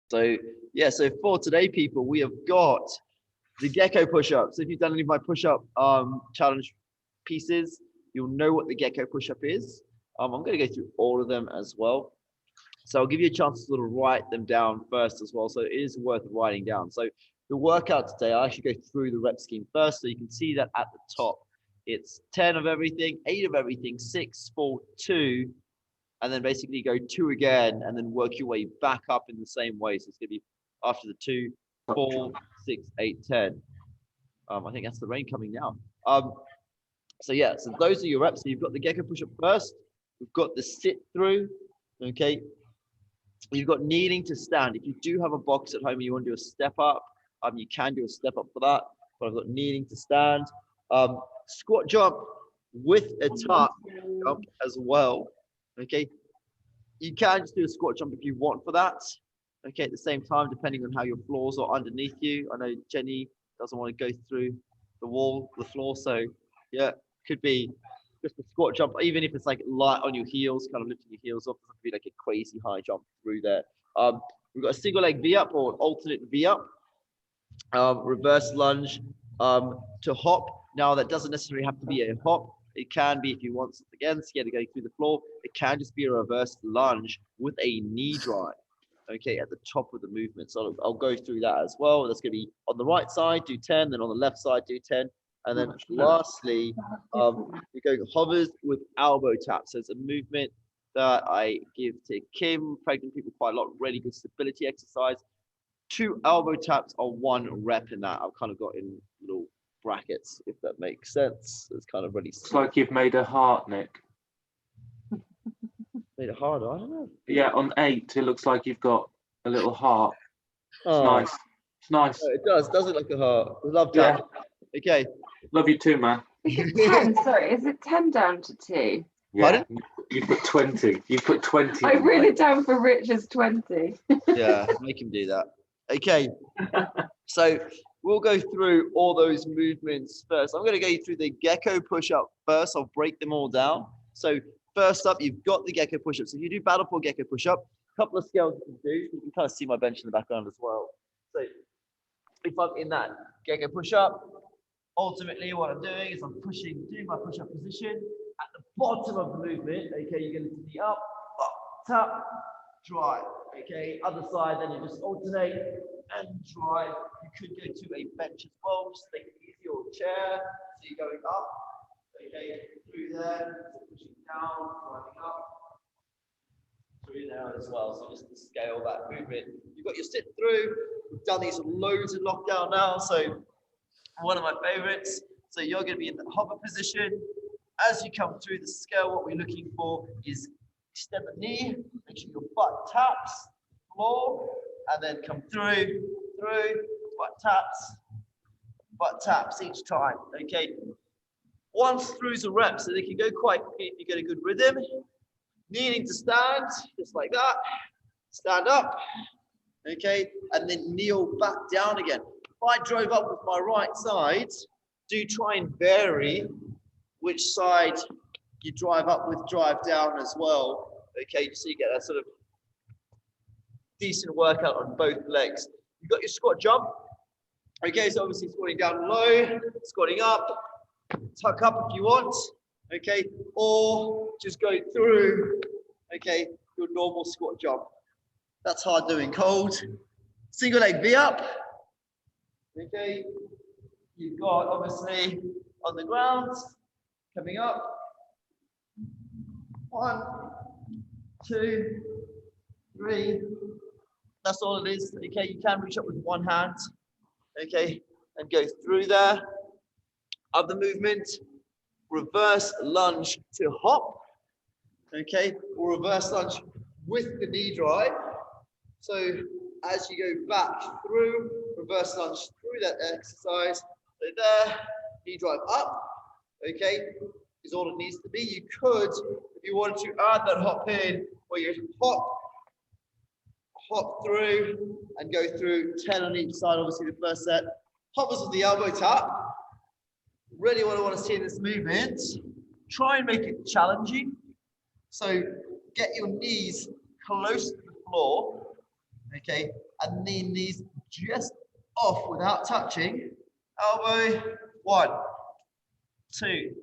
So yeah, so for today, people, we have got the gecko push-up. So if you've done any of my push-up challenge pieces, you'll know what the gecko push-up is. I'm going to go through all of them as well. So I'll give you a chance to sort of write them down first as well. So it is worth writing down. So the workout today, I actually go through the rep scheme first. So you can see that at the top, it's 10 of everything, 8 of everything, 6, 4, 2, and then basically go 2 again, and then work your way back up in the same way. So it's going to be after the 2, 4, 6, 8, 10. I think that's the rain coming now. So yeah, so those are your reps. So you've got the gecko push-up first. We've got the sit through. Okay. You've got kneeling to stand. If you do have a box at home and you want to do a step up, you can do a step up for that. But I've got kneeling to stand. Squat jump with a tuck jump as well. Okay. You can just do a squat jump if you want for that. Okay. At the same time, depending on how your floors are underneath you. I know Jenny doesn't want to go through the floor. So yeah, could be just a squat jump, even if it's like light on your heels, kind of lifting your heels off. It doesn't be like a crazy high jump through there. We've got a single leg V up or an alternate V up, reverse lunge to hop. Now that doesn't necessarily have to be a hop. It can be if you want again, scared of going through the floor. It can just be a reverse lunge with a knee drive. Okay, at the top of the movement. So I'll go through that as well. That's going to be on the right side, do 10, then on the left side, do 10. And then lastly, we go hovers with elbow taps. So it's a movement that I give to Kim, pregnant people quite a lot, really good stability exercise. 2 elbow taps are 1 rep in that. I've kind of got in little brackets, if that makes sense. It's kind of really. It's like you've made a heart, Nick. Made it harder, I don't know. Yeah, on 8, it looks like you've got a little heart. It's nice. It's nice. Oh, it does look like a heart. We love that. Yeah. Okay. Love you too, man. Is it 10? Sorry, is it 10 down to 2? Yeah. Pardon? You put 20. You put 20. I wrote it down for Rich as 20. Yeah, make him do that. Okay. So we'll go through all those movements first. I'm going to go through the gecko push-up first. I'll break them all down. So first up, you've got the gecko push-up. So if you do battle pole gecko push-up, a couple of scales you can do. You can kind of see my bench in the background as well. So if I'm in that gecko push-up, ultimately what I'm doing is I'm doing my push-up position. At the bottom of the movement, okay, you're going to knee up, tap, drive. Okay, other side, then you just alternate and drive. You could go to a bench as well, just take it easy, or chair. So you're going up, okay, through there, pushing down, driving up, through there as well. So just to scale that movement. You've got your sit through. We've done these loads in lockdown now. So one of my favorites. So you're going to be in the hover position. As you come through the scale, what we're looking for is extend the knee, make sure your butt taps the floor, and then come through, butt taps each time. Okay. 1 throughs a rep, so they can go quite quickly if you get a good rhythm. Kneeling to stand, just like that. Stand up, okay, and then kneel back down again. If I drove up with my right side, do try and vary which side you drive up with, drive down as well. Okay, so you get that sort of decent workout on both legs. You've got your squat jump. Okay, so obviously squatting down low, squatting up, tuck up if you want. Okay, or just go through, okay, your normal squat jump. That's hard doing cold. Single leg V up. Okay, you've got obviously on the ground, coming up. 1, 2, 3. That's all it is. Okay, you can reach up with 1 hand. Okay, and go through there. Other movement, reverse lunge to hop. Okay, or reverse lunge with the knee drive. So as you go back through, reverse lunge through that exercise. So there, knee drive up. Okay, is all it needs to be. You could, if you wanted to add that hop in, where you hop through and go through 10 on each side. Obviously the first set. Hoppers with the elbow tap. Really what I want to see in this movement, try and make it challenging. So get your knees close to the floor. Okay, and then knees just off without touching. Elbow, 1, 2,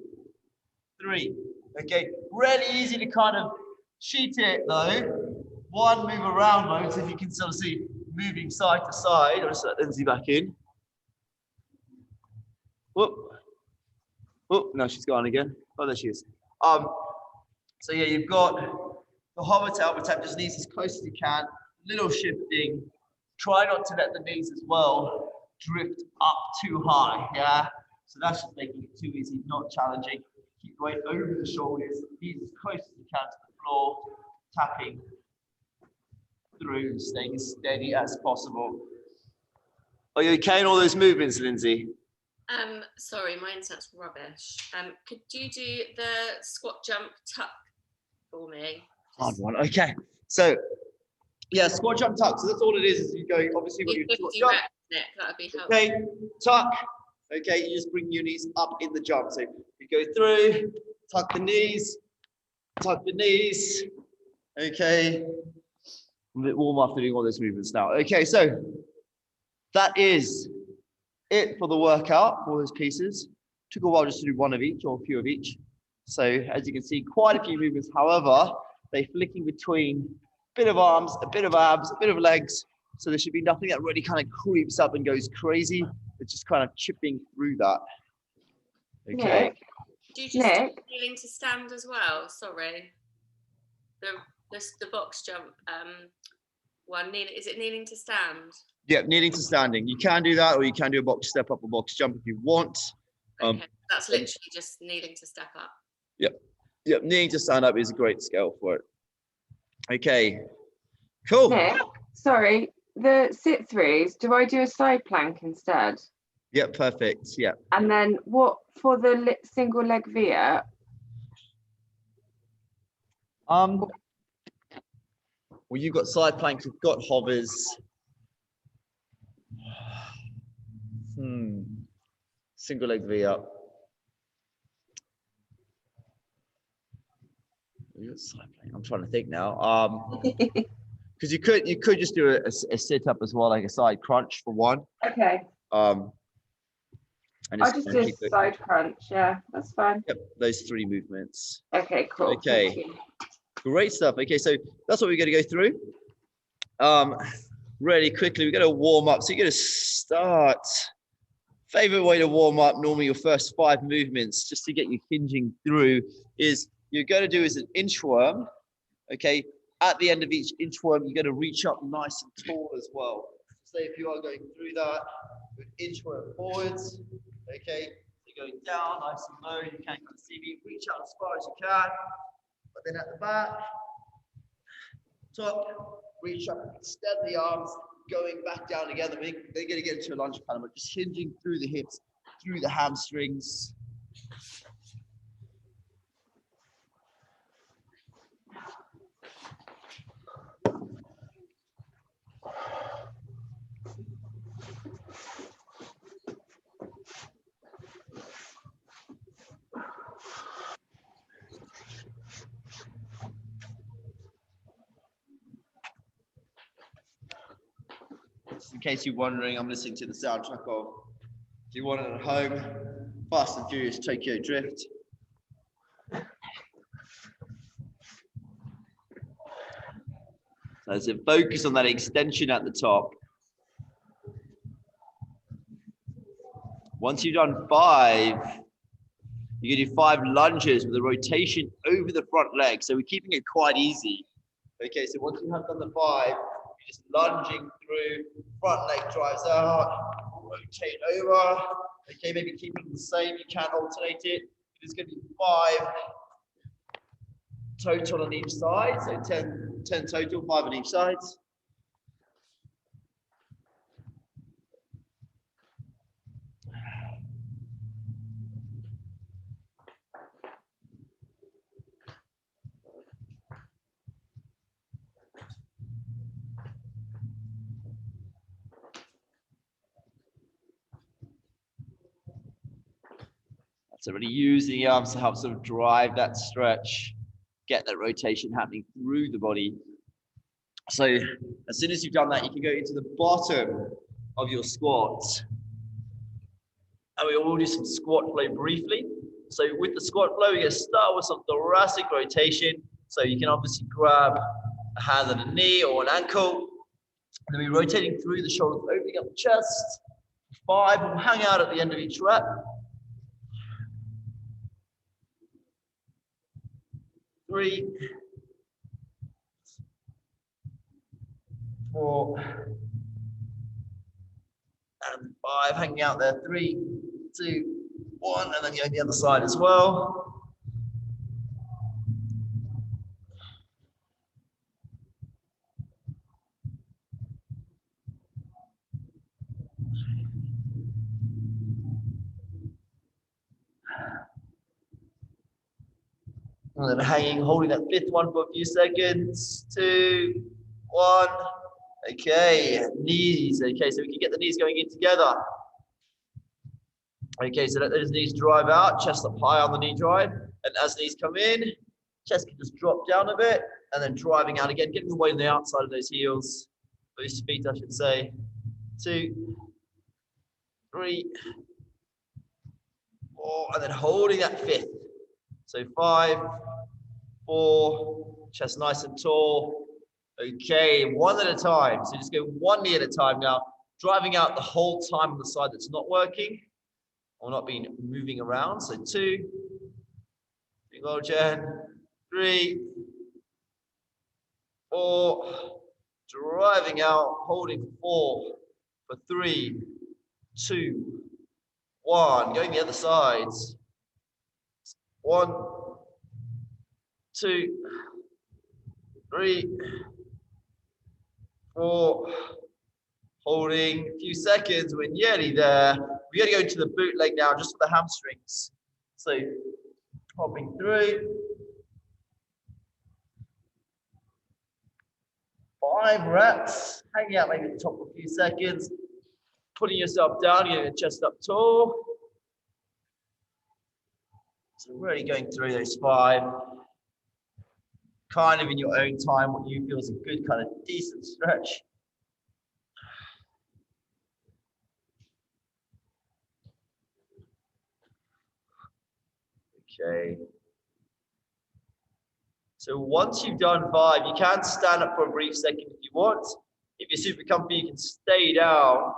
3. Okay, really easy to kind of cheat it though. One move around mode, so if you can sort of see moving side to side. I'll just let Lindsay back in. Whoop. Oh, no, she's gone again. Oh, there she is. So yeah, you've got the hover to elbow tap, just knees as close as you can. Little shifting. Try not to let the knees as well drift up too high. Yeah. So that's just making it too easy, not challenging. Keep the weight over the shoulders, knees as close as you can to the floor, tapping through, staying as steady as possible. Are you okay in all those movements, Lindsay? Sorry, my internet's rubbish. Could you do the squat, jump, tuck for me? Hard one. Okay. So, yeah, squat, jump, tuck. So that's all it is you go, obviously, when you squat, jump. Nick, that would be helpful. Okay, tuck. Okay, you just bring your knees up in the jump. So you go through, tuck the knees, tuck the knees. Okay. I'm a bit warm after doing all those movements now. Okay, so that is it for the workout, for those pieces. Took a while just to do one of each or a few of each. So as you can see, quite a few movements. However, they're flicking between a bit of arms, a bit of abs, a bit of legs. So there should be nothing that really kind of creeps up and goes crazy. It's just kind of chipping through that. Okay. Nick, Do you just Nick? do kneeling to stand as well? Sorry. The box jump one. Is it kneeling to stand? Yeah, kneeling to standing. You can do that, or you can do a box step up or box jump if you want. Okay, that's literally just kneeling to step up. Yep, kneeling to stand up is a great scale for it. Okay, cool. Nick, sorry, the sit throughs, do I do a side plank instead? Yeah, perfect. Yeah. And then what for the single leg via? Well, you've got side planks, you've got hovers. Single leg V up. Side plank. I'm trying to think now. Because you could just do a sit up as well, like a side crunch for one. Okay. And I'll just do a side crunch. Yeah, that's fine. Yep, those 3 movements. Okay, cool. Okay. Thank you. Great stuff. Okay, so that's what we're going to go through. Really quickly, we're going to warm up. So you're going to start. Favorite way to warm up, normally your first 5 movements, just to get you hinging through, is you're going to do is an inchworm. Okay, at the end of each inchworm, you're going to reach up nice and tall as well. So if you are going through that, inchworm forwards. Okay, you're going down nice and low. You can't kind of see me. Reach out as far as you can. But then at the back, top, reach up, extend the arms, going back down together. They're going to get into a lunge pattern, but just hinging through the hips, through the hamstrings. Just in case you're wondering, I'm listening to the soundtrack of Do You Want It at Home? Fast and Furious Tokyo Drift. So focus on that extension at the top. Once you've done 5, you can do 5 lunges with a rotation over the front leg. So we're keeping it quite easy. Okay, so once you have done the 5, you're just lunging through, front leg drives out, rotate over. Okay, maybe keep it the same. You can alternate it. It's going to be 5 total on each side. So 10 total, 5 on each side. So really using the arms to help sort of drive that stretch, get that rotation happening through the body. So as soon as you've done that, you can go into the bottom of your squat. And we will do some squat flow briefly. So with the squat flow, we're going to start with some thoracic rotation. So you can obviously grab a hand on a knee or an ankle. And then we're rotating through the shoulders, opening up the chest. 5, we'll hang out at the end of each rep. 3, 4, and 5, hanging out there. 3, 2, 1, and then going the other side as well. And then hanging, holding that 5th one for a few seconds. 2, 1. Okay, knees. Okay, so we can get the knees going in together. Okay, so let those knees drive out, chest up high on the knee drive. And as knees come in, chest can just drop down a bit. And then driving out again, getting the weight on the outside of those heels. Those feet, I should say. 2, 3, 4, and then holding that 5th. So 5, 4, chest nice and tall. Okay, one at a time. So just go one knee at a time now, driving out the whole time on the side that's not working or not being moving around. So 2, big old Jen, 3, 4, driving out, holding 4 for 3, 2, 1, going the other sides. 1, 2, 3, 4, holding a few seconds. We're nearly there. We're going to go into the bootleg now, just for the hamstrings. So hopping through. 5 reps, hanging out maybe at the top for a few seconds, putting yourself down, getting your chest up tall. So really going through those 5, kind of in your own time, what you feel is a good kind of decent stretch. Okay. So once you've done 5, you can stand up for a brief second if you want. If you're super comfy, you can stay down.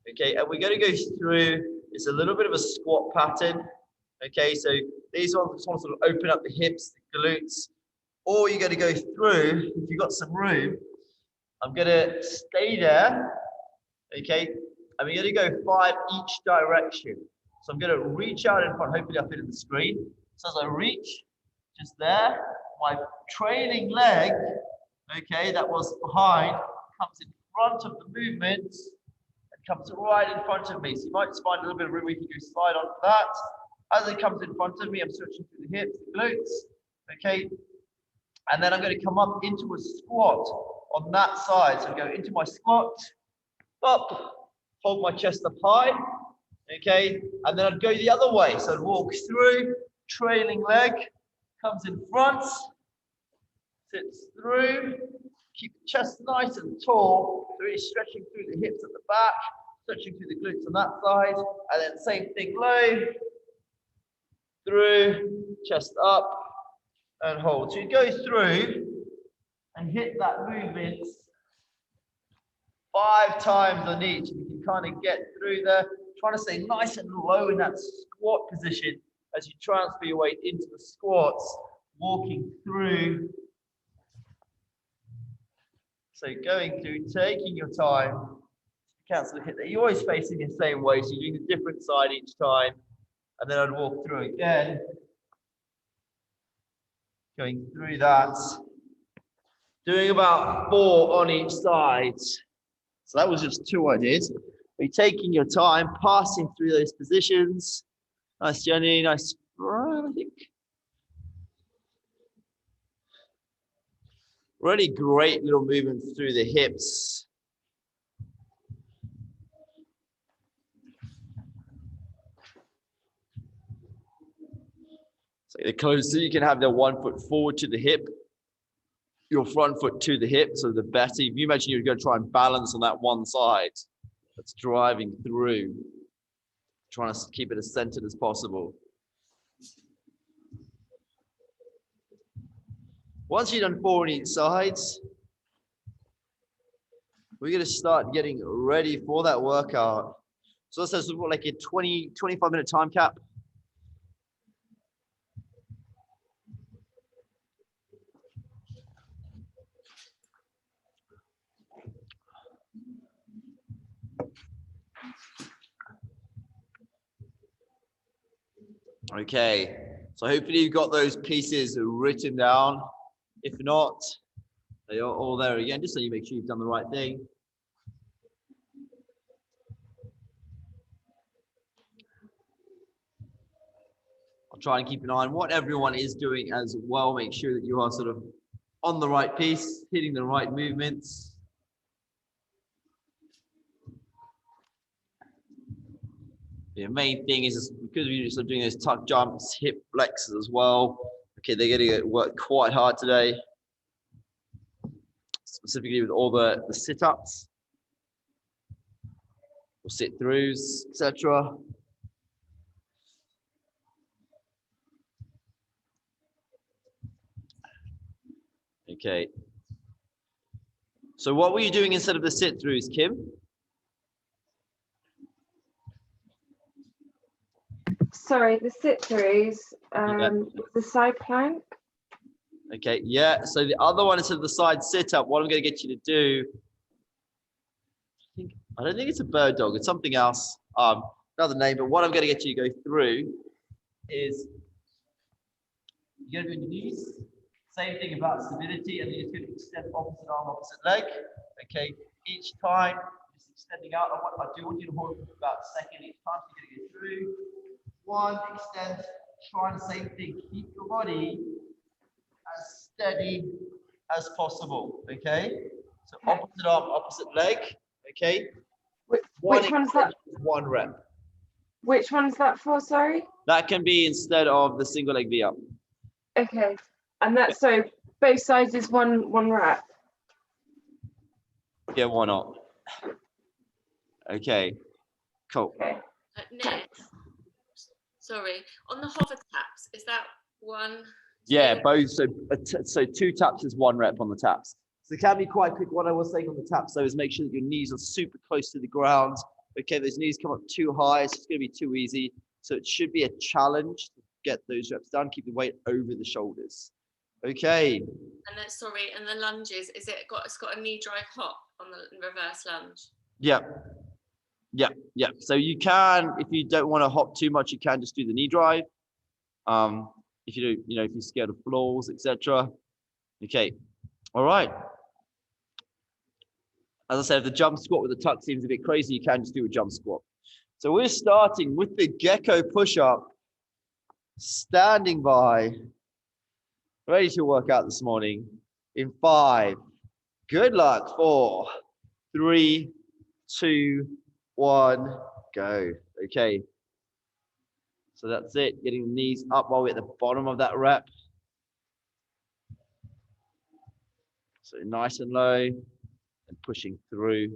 Okay, and we're going to go through, it's a little bit of a squat pattern. Okay, so these ones just want to sort of open up the hips, the glutes, or you're going to go through, if you've got some room, I'm going to stay there, okay, and we're going to go 5 each direction. So I'm going to reach out in front, hopefully I'll fit in the screen. So as I reach, just there, my trailing leg, okay, that was behind, comes in front of the movement and comes right in front of me. So you might just find a little bit of room where you can go slide onto that. As it comes in front of me, I'm stretching through the hips, the glutes, okay? And then I'm going to come up into a squat on that side. So I go into my squat, up, hold my chest up high, okay? And then I'd go the other way. So I'd walk through, trailing leg, comes in front, sits through, keep the chest nice and tall, really stretching through the hips at the back, stretching through the glutes on that side, and then same thing low, through, chest up, and hold. So you go through and hit that movement 5 times on each. You can kind of get through there, trying to stay nice and low in that squat position as you transfer your weight into the squats, walking through. So going through, taking your time. Cancel the hit there. You're always facing the same way, so you're doing a different side each time. And then I'd walk through again. Going through that. Doing about 4 on each side. So that was just 2 I did. You're taking your time, passing through those positions. Nice journey, nice run, I think. Really great little movements through the hips. So the closer you can have the 1 foot forward to the hip. your front foot to the hip. So the better. If you imagine you're going to try and balance on that one side, that's driving through, trying to keep it as centered as possible. Once you've done 4 on each side, we're going to start getting ready for that workout. So this is like a 25-minute time cap. Okay, so hopefully you've got those pieces written down. If not, they are all there again, just so you make sure you've done the right thing. I'll try and keep an eye on what everyone is doing as well. Make sure that you are sort of on the right piece, hitting the right movements. The main thing is because we're sort of doing those tuck jumps, hip flexors as well. Okay, they're going to work quite hard today, specifically with all the sit-ups, or sit-throughs, etc. Okay. So what were you doing instead of the sit-throughs, Kim? Sorry, the sit-throughs, Yeah. the side plank. Okay, yeah. So the other one is the side sit-up. What I'm going to get you to do, I don't think it's a bird dog. It's something else, another name. But what I'm going to get you to go through is you're going to do your knees. Same thing about stability, and then you're going to extend opposite arm, opposite leg. Okay, each time just extending out. I do want you to hold for about a second each time. So you're going to go through. 1, extend. Trying the same thing. Keep your body as steady as possible. Okay. So opposite arm, opposite leg. Okay. Which one's that? 1 rep. Which one's that for? Sorry. That can be instead of the single leg V up. Okay, and that's so both sides is one rep. Yeah, why not? Okay. Cool. Okay. Nick, sorry, on the hover taps, is that 1? Yeah, 2? both. So 2 taps is 1 rep on the taps. So it can be quite quick. What I was saying on the taps though is make sure that your knees are super close to the ground. Okay, those knees come up too high, so it's going to be too easy. So it should be a challenge to get those reps done. Keep the weight over the shoulders. Okay. And then, sorry, and the lunges, it's got a knee drive hop on the reverse lunge. Yeah. Yeah. Yeah. So you can, if you don't want to hop too much, you can just do the knee drive. If you do, if you're scared of floors, etc. Okay. All right. As I said, if the jump squat with the tuck seems a bit crazy, you can just do a jump squat. So we're starting with the gecko push-up, standing by, ready to work out this morning in 5. Good luck. 4, 3, 2, 1, go. Okay. So that's it. Getting the knees up while we're at the bottom of that rep. So nice and low and pushing through.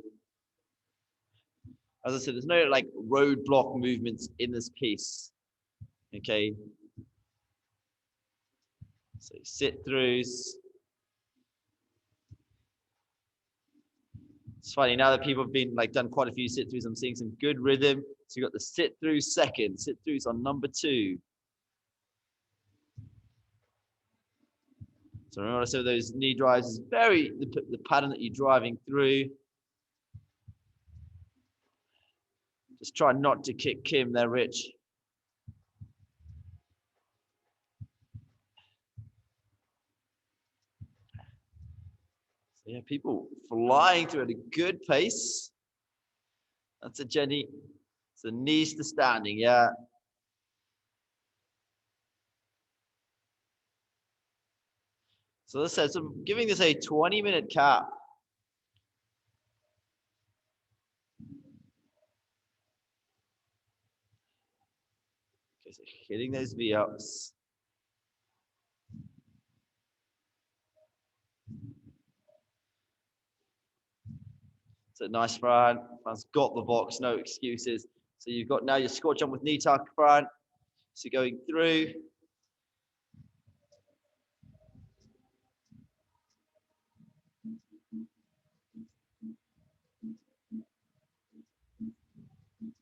As I said, there's no like roadblock movements in this piece. Okay. So sit throughs. It's funny now that people have been done quite a few sit throughs. I'm seeing some good rhythm. So you got the sit through second, sit throughs on number 2. So remember what I said, those knee drives is the pattern that you're driving through. Just try not to kick Kim there, Rich. So yeah, people flying through at a good pace. That's it, Jenny. So knees to standing, yeah. So let's say, so I'm giving this a 20-minute cap. Okay, so hitting those V-ups. So nice, Fran. Fran's got the box, no excuses. So you've got now your squat jump with knee tuck, Fran. So going through.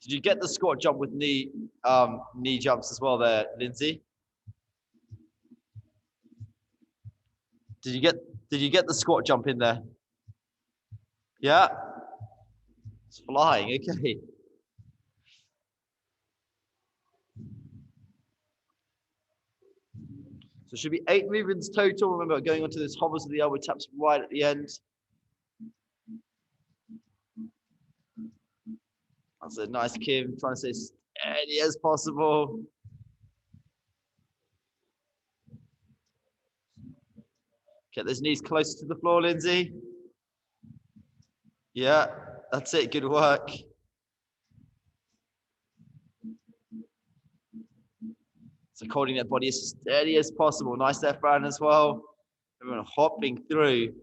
Did you get the squat jump with knee jumps as well there, Lindsay? Did you get the squat jump in there? Yeah. It's flying, okay. So it should be 8 movements total. Remember, going onto those hovers with the elbow taps right at the end. That's a nice, Kim, trying to stay as steady as possible. Get those knees closer to the floor, Lindsay. Yeah, that's it. Good work. So holding that body as steady as possible. Nice there, Fran, as well. Everyone hopping through.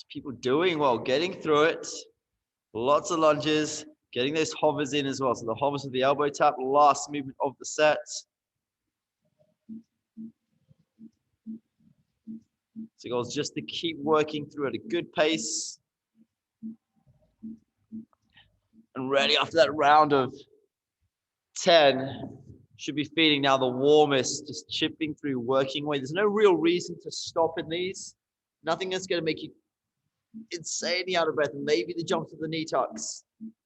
People doing well, getting through it. Lots of lunges, getting those hovers in as well. So the hovers with the elbow tap, last movement of the set. So goals just to keep working through at a good pace. And ready after that round of 10, should be feeling now the warmest, just chipping through, working away. There's no real reason to stop in these. Nothing that's going to make you insanely out of breath. Maybe the jumps of the knee tucks.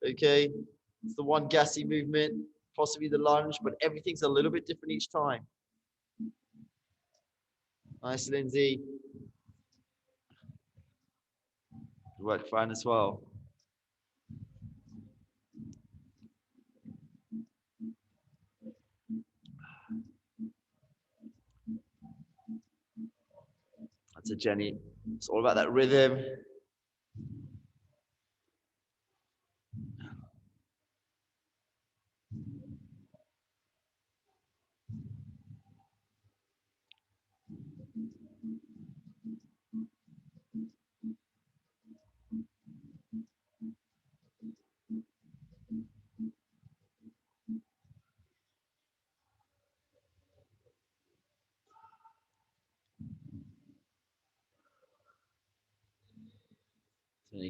Okay, it's the one gassy movement, possibly the lunge, but everything's a little bit different each time. Nice, Lindsay. Good work, Fran, as well. That's a Jenny. It's all about that rhythm.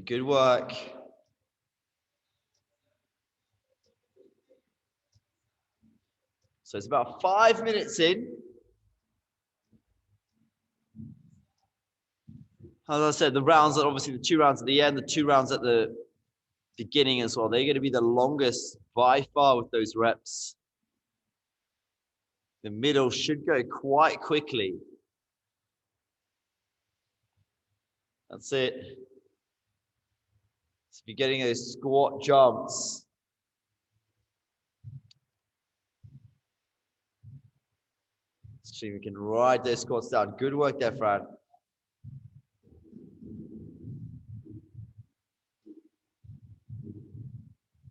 Good work. So it's about 5 minutes in. As I said, the rounds are obviously the 2 rounds at the end, the 2 rounds at the beginning as well. They're going to be the longest by far with those reps. The middle should go quite quickly. That's it. So if you're getting those squat jumps, see, we can ride those squats down. Good work there, Fran.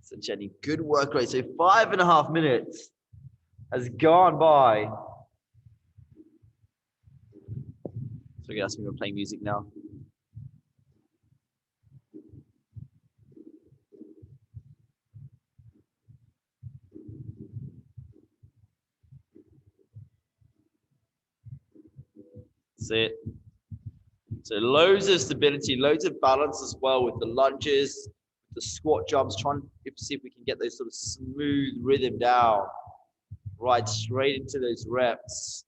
So Jenny, good work rate. So 5.5 minutes has gone by. So you ask me, we're playing music now. That's it. So loads of stability, loads of balance as well with the lunges, the squat jumps, trying to see if we can get those sort of smooth rhythm down, right straight into those reps.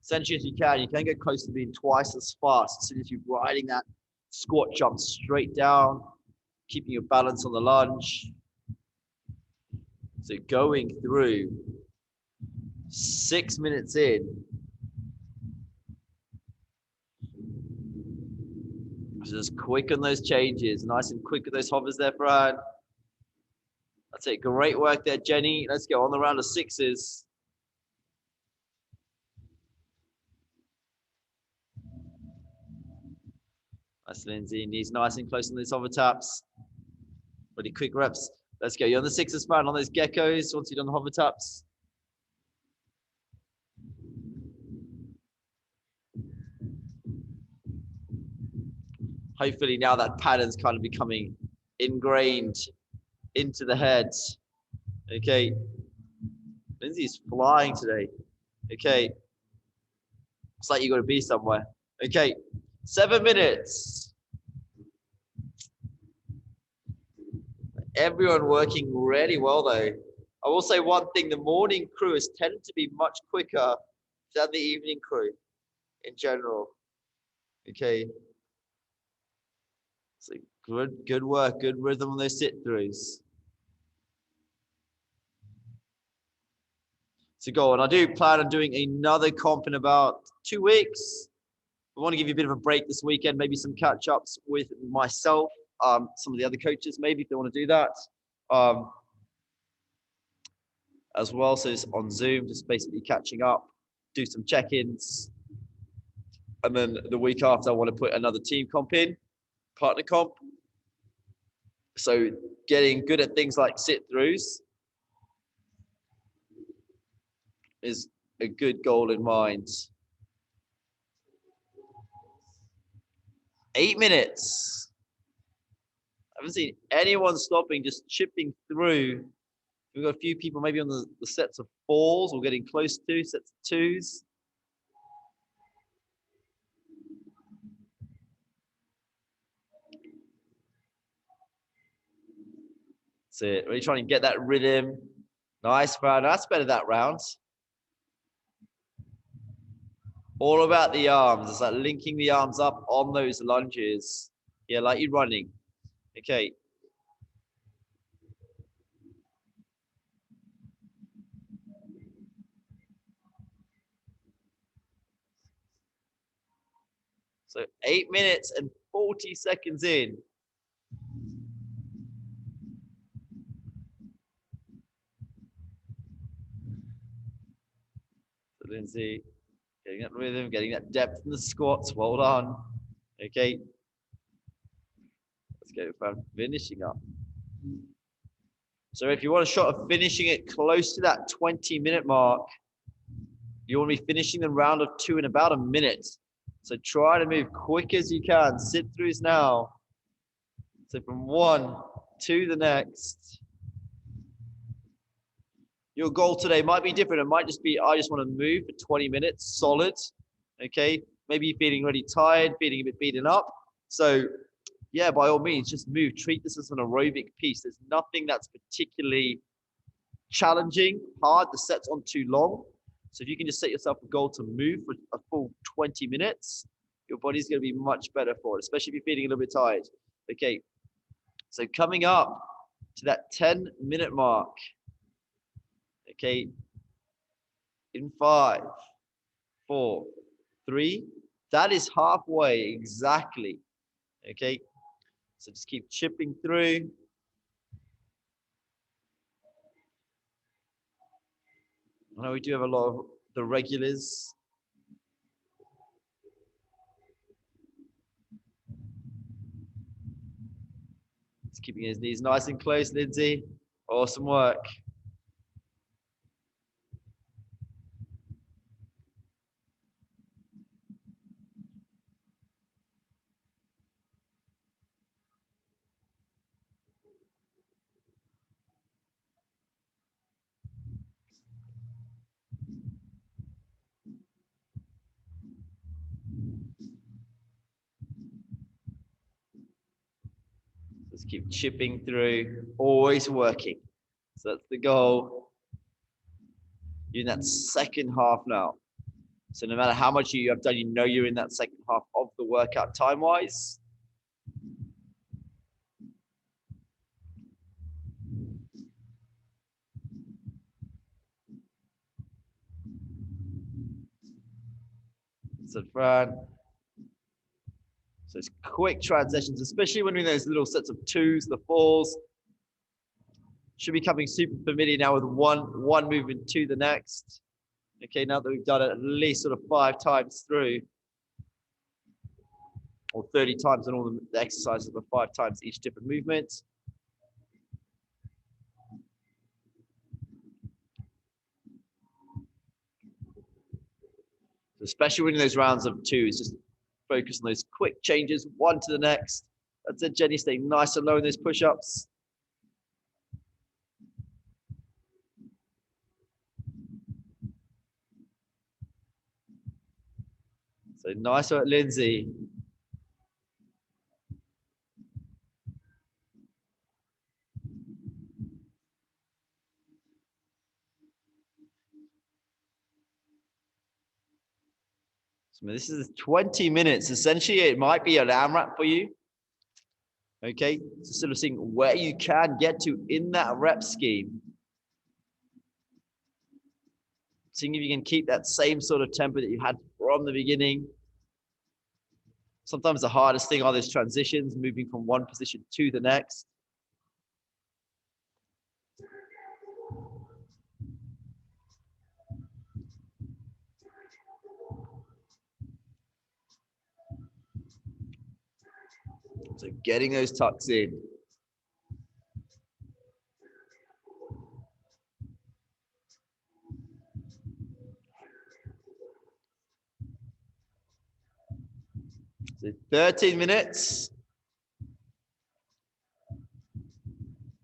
Essentially, if you can get close to being twice as fast as soon as you're riding that squat jump straight down, keeping your balance on the lunge. So going through 6 minutes in. Just quick on those changes, nice and quick with those hovers there, Fran. That's it, great work there, Jenny. Let's go on the round of 6s. That's Lindsay. Knees nice and close on those hover taps. Pretty quick reps. Let's go. You're on the 6 span on those geckos once you've done the hover taps. Hopefully now that pattern's kind of becoming ingrained into the head. Okay. Lindsay's flying today. Okay. It's like you got to be somewhere. Okay. 7 minutes. Everyone working really well though. I will say one thing, the morning crew has tended to be much quicker than the evening crew in general. Okay. So good work, good rhythm on those sit-throughs. So go on. I do plan on doing another comp in about 2 weeks. I want to give you a bit of a break this weekend, maybe some catch-ups with myself, some of the other coaches, maybe if they want to do that. As well, so it's on Zoom, just basically catching up, do some check-ins. And then the week after, I want to put another team comp in, partner comp. So getting good at things like sit-throughs is a good goal in mind. 8 minutes. I haven't seen anyone stopping, just chipping through. We've got a few people maybe on the sets of 4s or getting close to sets of 2s. That's it. Really trying to get that rhythm. Nice round. That's better that round. All about the arms. It's like linking the arms up on those lunges. Yeah, like you're running. Okay. So 8 minutes and 40 seconds in. So Lindsay, getting that rhythm, getting that depth in the squats. Well done. Okay. Let's go for finishing up. So if you want a shot of finishing it close to that 20-minute mark, you want to be finishing the round of 2 in about a minute. So try to move quick as you can. Sit-throughs now. So from 1 to the next. Your goal today might be different. It might just be, I just want to move for 20 minutes, solid. Okay. Maybe you're feeling really tired, feeling a bit beaten up. So yeah, by all means, just move. Treat this as an aerobic piece. There's nothing that's particularly challenging, hard. The sets aren't too long. So if you can just set yourself a goal to move for a full 20 minutes, your body's going to be much better for it, especially if you're feeling a little bit tired. Okay. So coming up to that 10-minute mark. Okay. In 5, 4, 3. That is halfway exactly. Okay. So just keep chipping through. I know we do have a lot of the regulars. Just keeping his knees nice and close, Lindsay. Awesome work. Just keep chipping through, always working. So that's the goal. You're in that second half now. So no matter how much you have done, you know you're in that second half of the workout time-wise. So Fran. So it's quick transitions, especially when we're in those little sets of 2s, the 4s. Should be becoming super familiar now with one movement to the next. Okay, now that we've done it at least sort of 5 times through. or 30 times on all the exercises, but 5 times each different movement. Especially when in those rounds of 2, it's just focus on those quick changes, one to the next. That's it, Jenny, staying nice and low in those push-ups. So nice work, Lindsay. So this is 20 minutes. Essentially, it might be an AMRAP for you. Okay, so sort of seeing where you can get to in that rep scheme. Seeing if you can keep that same sort of tempo that you had from the beginning. Sometimes the hardest thing are those transitions, moving from one position to the next. So getting those tucks in. So 13 minutes.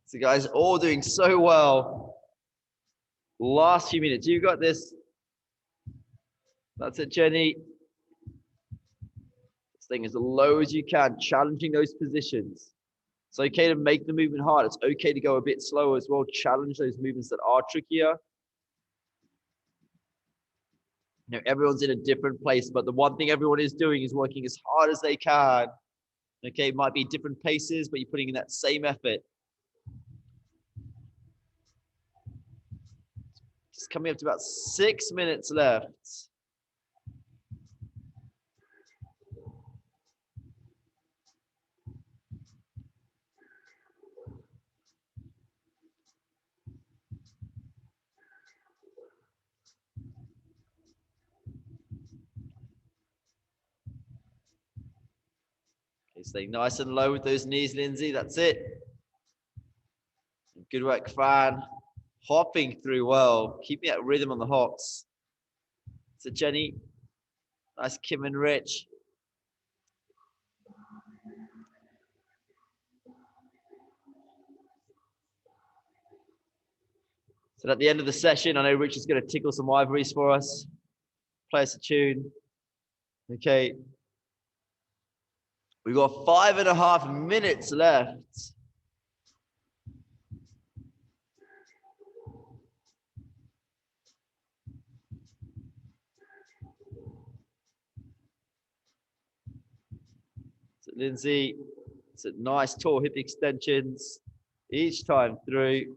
So guys, all doing so well. Last few minutes, you got this. That's it, Jenny. Staying as low as you can, challenging those positions. It's okay to make the movement hard. It's okay to go a bit slower as well. Challenge those movements that are trickier. You know, everyone's in a different place, but the one thing everyone is doing is working as hard as they can. Okay, it might be different paces, but you're putting in that same effort. Just coming up to about 6 minutes left. Okay, stay nice and low with those knees, Lindsay. That's it. Good work, Fran. Hopping through well, keeping that rhythm on the hops. So Jenny, nice, Kim and Rich. So at the end of the session, I know Rich is going to tickle some ivories for us. Play us a tune. Okay. We've got 5.5 minutes left. So Lindsay, it's a nice tall hip extensions each time through.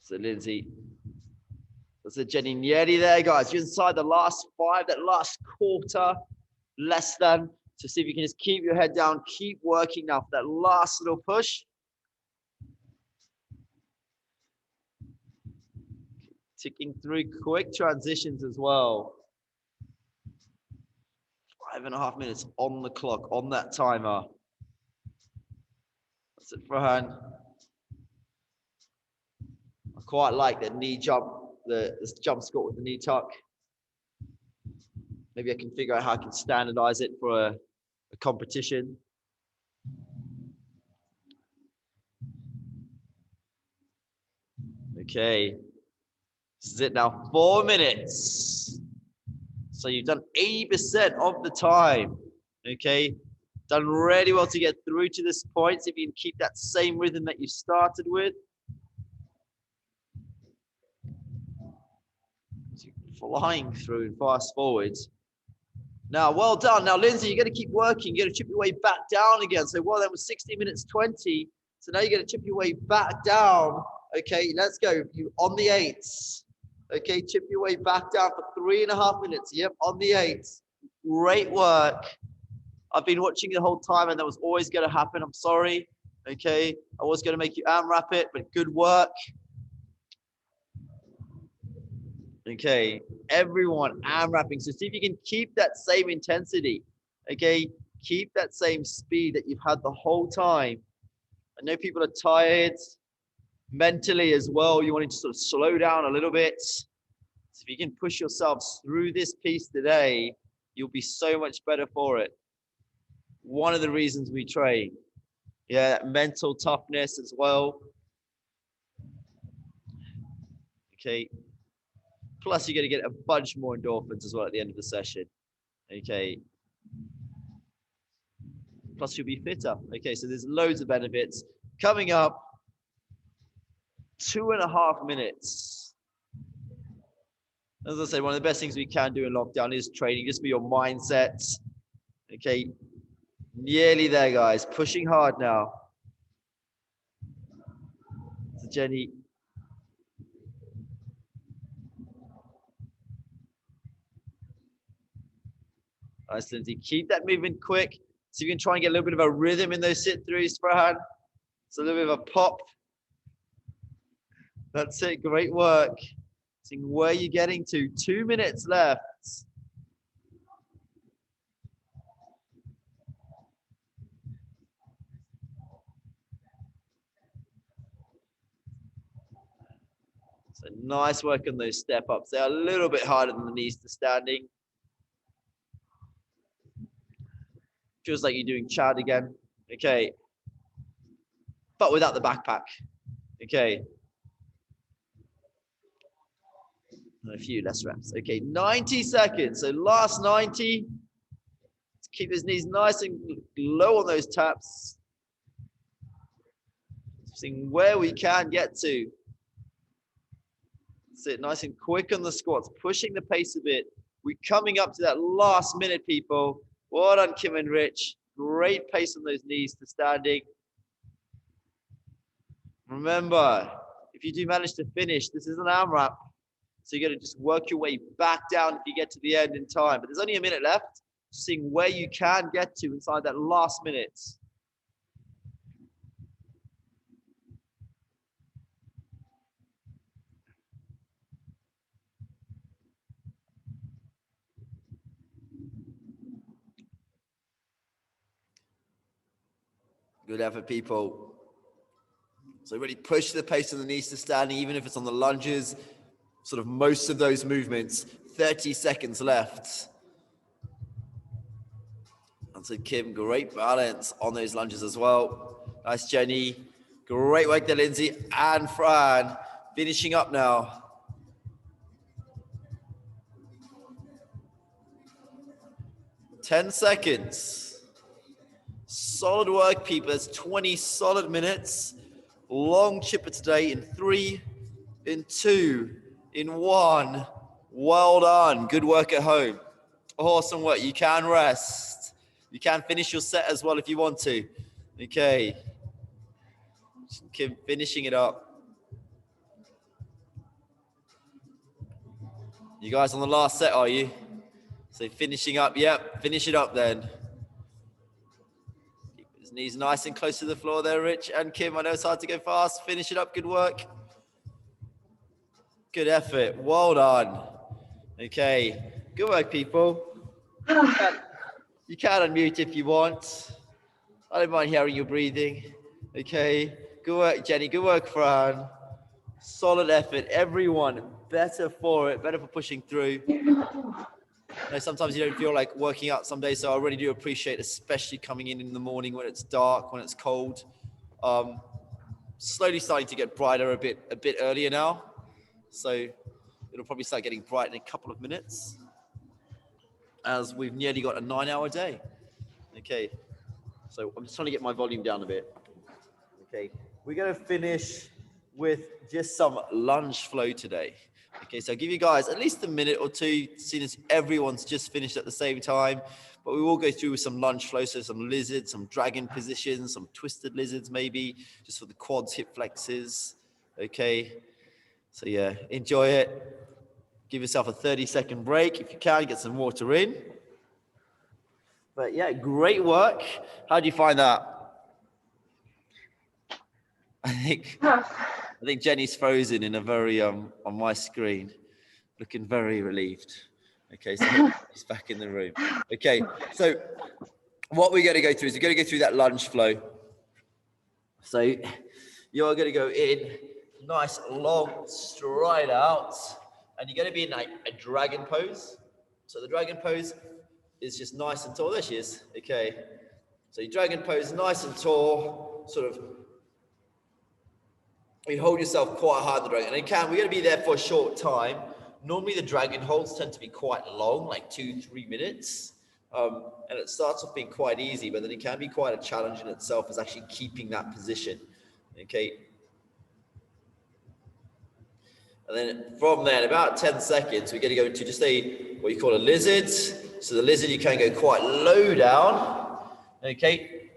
So Lindsay, that's a Jenny nearly there, guys. You're inside the last 5, that last quarter, less than. So see if you can just keep your head down, keep working now for that last little push. Ticking through quick transitions as well. 5.5 minutes on the clock, on that timer. That's it, Farhan. I quite like the knee jump, the jump squat with the knee tuck. Maybe I can figure out how I can standardize it for a competition. Okay. This is it now, 4 minutes. So you've done 80% of the time. Okay. Done really well to get through to this point. If you can keep that same rhythm that you started with. Flying through and fast forwards. Now, well done. Now, Lindsay, you're going to keep working. You're going to chip your way back down again. So, well, that was 60 minutes 20. So now you're going to chip your way back down. Okay, let's go. You on the 8s. Okay, chip your way back down for 3.5 minutes. Yep, on the 8. Great work. I've been watching the whole time and that was always going to happen. I'm sorry. Okay, I was going to make you AMRAP it, but good work. Okay, everyone AMRAPing. So see if you can keep that same intensity. Okay, keep that same speed that you've had the whole time. I know people are tired mentally as well. You want to sort of slow down a little bit. So if you can push yourselves through this piece today, you'll be so much better for it. One of the reasons we train. Yeah, mental toughness as well. Okay. Plus, you're going to get a bunch more endorphins as well at the end of the session. Okay. Plus, you'll be fitter. Okay, so there's loads of benefits. Coming up, 2.5 minutes. As I said, one of the best things we can do in lockdown is training, just for your mindset. Okay, nearly there, guys. Pushing hard now. So Jenny. Nice, Lindsay. Keep that movement quick. So you can try and get a little bit of a rhythm in those sit-throughs, Farhan. So a little bit of a pop. That's it. Great work. Seeing where you're getting to. 2 minutes left. So nice work on those step ups. They're a little bit harder than the knees to standing. Feels like you're doing Chad again. Okay. But without the backpack. Okay. A few less reps. Okay, 90 seconds. So last 90. Let's keep his knees nice and low on those taps. Seeing where we can get to. Sit nice and quick on the squats, pushing the pace a bit. We're coming up to that last minute, people. Well done, Kim and Rich. Great pace on those knees to standing. Remember, if you do manage to finish, this is an AMRAP. So you're going to just work your way back down if you get to the end in time. But there's only a minute left. Seeing where you can get to inside that last minute. Good effort, people. So really push the pace on the knees to standing, even if it's on the lunges. Sort of most of those movements. 30 seconds left. And so Kim, great balance on those lunges as well. Nice, Jenny. Great work there, Lindsay and Fran. Finishing up now. Ten seconds. Solid work, people. That's 20 solid minutes. Long chipper today in 3, in 2, in 1. Well done. Good work at home. Awesome work. You can rest. You can finish your set as well if you want to. Okay. Kim finishing it up. You guys on the last set, are you? So finishing up. Yep. Finish it up then. Keep his knees nice and close to the floor there, Rich and Kim. I know it's hard to go fast. Finish it up. Good work. Good effort. Well done. Okay. Good work, people. You can unmute if you want. I don't mind hearing your breathing. Okay. Good work, Jenny. Good work, Fran. Solid effort. Everyone better for it. Better for pushing through. You know, sometimes you don't feel like working out some days, so I really do appreciate, especially coming in the morning when it's dark, when it's cold. Slowly starting to get brighter a bit earlier now. So it'll probably start getting bright in a couple of minutes, as we've nearly got a 9-hour day. Okay, so I'm just trying to get my volume down a bit. Okay, we're going to finish with just some lunge flow today. Okay, so I'll give you guys at least a minute or two, seeing as everyone's just finished at the same time. But we will go through with some lunge flow, so some lizards, some dragon positions, some twisted lizards maybe, just for the quads, hip flexes. Okay, so yeah, enjoy it. Give yourself a 30-second break. If you can, get some water in. But yeah, great work. How do you find that? I think Jenny's frozen in a very on my screen, looking very relieved. Okay, so she's back in the room. Okay, so what we're going to go through is we're going to go through that lunge flow. So you're going to go in, nice long stride out, and you're going to be in a dragon pose. So the dragon pose is just nice and tall. There she is. Okay, so your dragon pose, nice and tall, sort of. You hold yourself quite hard in the dragon. And we're going to be there for a short time. Normally the dragon holds tend to be quite long, like 2-3 minutes. And it starts off being quite easy, but then it can be quite a challenge in itself as actually keeping that position. Okay. And then from there, in about 10 seconds, we're going to go into just what you call a lizard. So the lizard, you can go quite low down. Okay.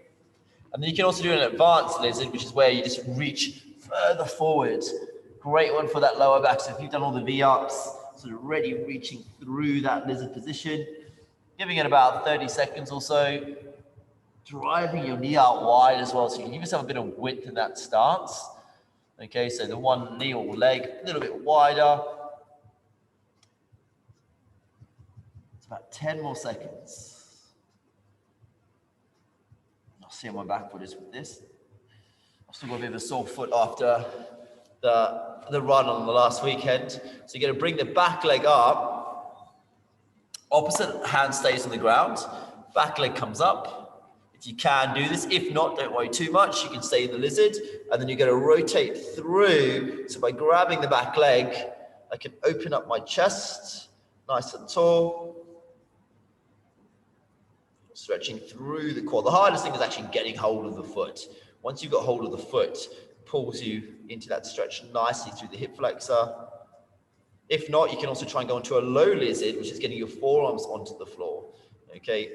And then you can also do an advanced lizard, which is where you just reach further forward. Great one for that lower back. So if you've done all the V-ups, sort of ready reaching through that lizard position, giving it about 30 seconds or so, driving your knee out wide as well. So you can give yourself a bit of width in that stance. Okay, so the one knee or leg a little bit wider. It's about 10 more seconds. I'll see how my back foot is with this. I've still got a bit of a sore foot after the run on the last weekend. So you're going to bring the back leg up. Opposite hand stays on the ground. Back leg comes up. If you can do this. If not, don't worry too much. You can stay in the lizard. And then you're going to rotate through. So by grabbing the back leg, I can open up my chest. Nice and tall. Stretching through the quad. The hardest thing is actually getting hold of the foot. Once you've got hold of the foot, it pulls you into that stretch nicely through the hip flexor. If not, you can also try and go into a low lizard, which is getting your forearms onto the floor. Okay.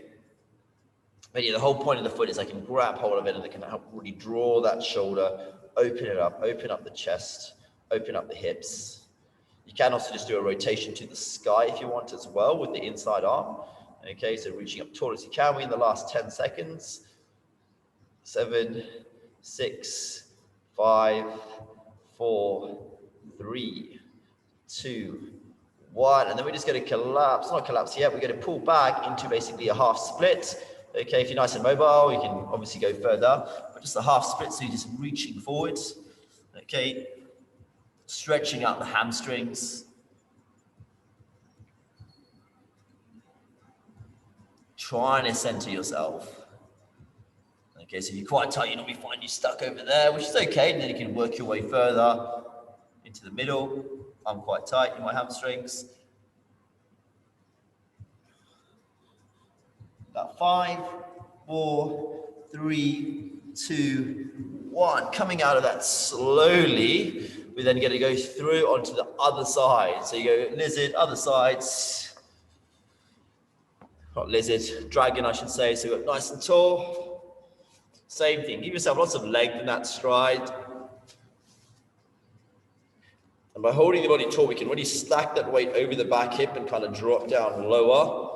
But yeah, the whole point of the foot is I can grab hold of it and I can help really draw that shoulder, open it up, open up the chest, open up the hips. You can also just do a rotation to the sky if you want as well with the inside arm. Okay, so reaching up tall as you can. We're in the last 10 seconds. 7, 6, 5, 4, 3, 2, 1. And then we're just going to collapse, not collapse yet. We're going to pull back into basically a half split. Okay, if you're nice and mobile, you can obviously go further, but just a half split, so you're just reaching forwards. Okay, stretching out the hamstrings. Trying to center yourself. Okay, so if you're quite tight, you'll not be finding you stuck over there, which is okay. And then you can work your way further into the middle. I'm quite tight in my hamstrings. About 5, 4, 3, 2, 1. Coming out of that slowly, we're then going to go through onto the other side. So you go lizard, other sides. Not lizard, dragon, I should say. So you've got nice and tall. Same thing. Give yourself lots of length in that stride. And by holding the body tall, we can really stack that weight over the back hip and kind of drop down lower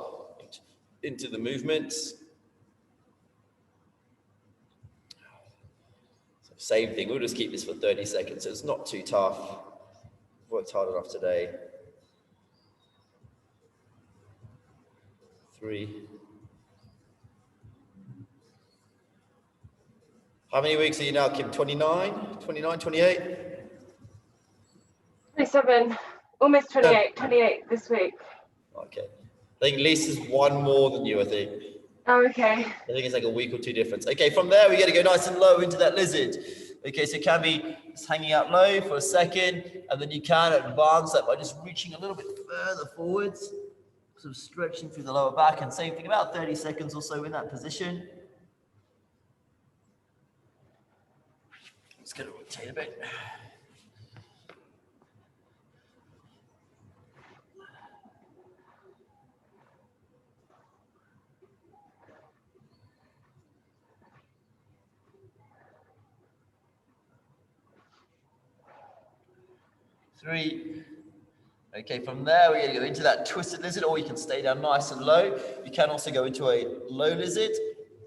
into the movements. So same thing. We'll just keep this for 30 seconds. So it's not too tough. Worked hard enough today. 3. How many weeks are you now, Kim? 29, 28? 27, almost 28, 28 this week. Okay. I think Lisa's one more than you, I think. Oh, okay. I think it's like a week or two difference. Okay, from there, we're going to go nice and low into that lizard. Okay, so it can be just hanging out low for a second, and then you can advance that by just reaching a little bit further forwards, sort of stretching through the lower back, and same thing, about 30 seconds or so in that position. Just going to rotate a bit. Three, Okay, from there we're going to go into that twisted lizard, or you can stay down nice and low. You can also go into a low lizard.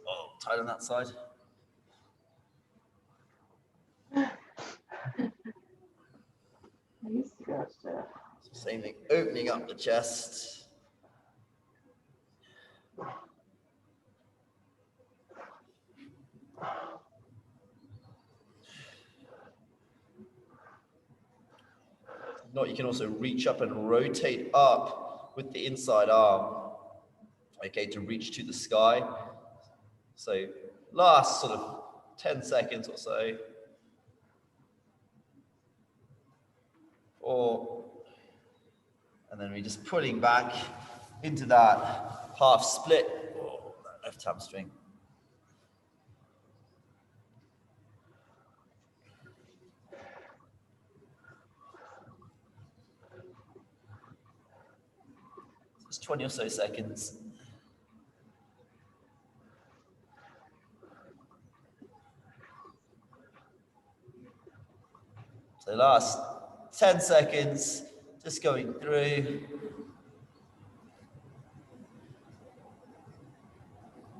Oh, tight on that side. Same thing, opening up the chest. If not, you can also reach up and rotate up with the inside arm, okay, to reach to the sky. So last sort of 10 seconds or so. 4, and then we're just pulling back into that half split, that left hamstring. It's 20 or so seconds. So last 10 seconds, just going through.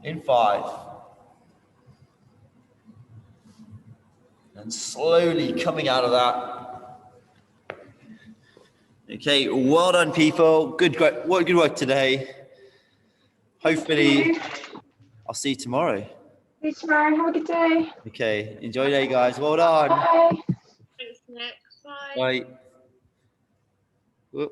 In 5. And slowly coming out of that. Okay, well done, people. Good work today. Hopefully, I'll see you tomorrow. See you tomorrow. Have a good day. Okay, enjoy your day, guys. Well done. Bye. Thanks, Nick. Bye. Bye. Whoop.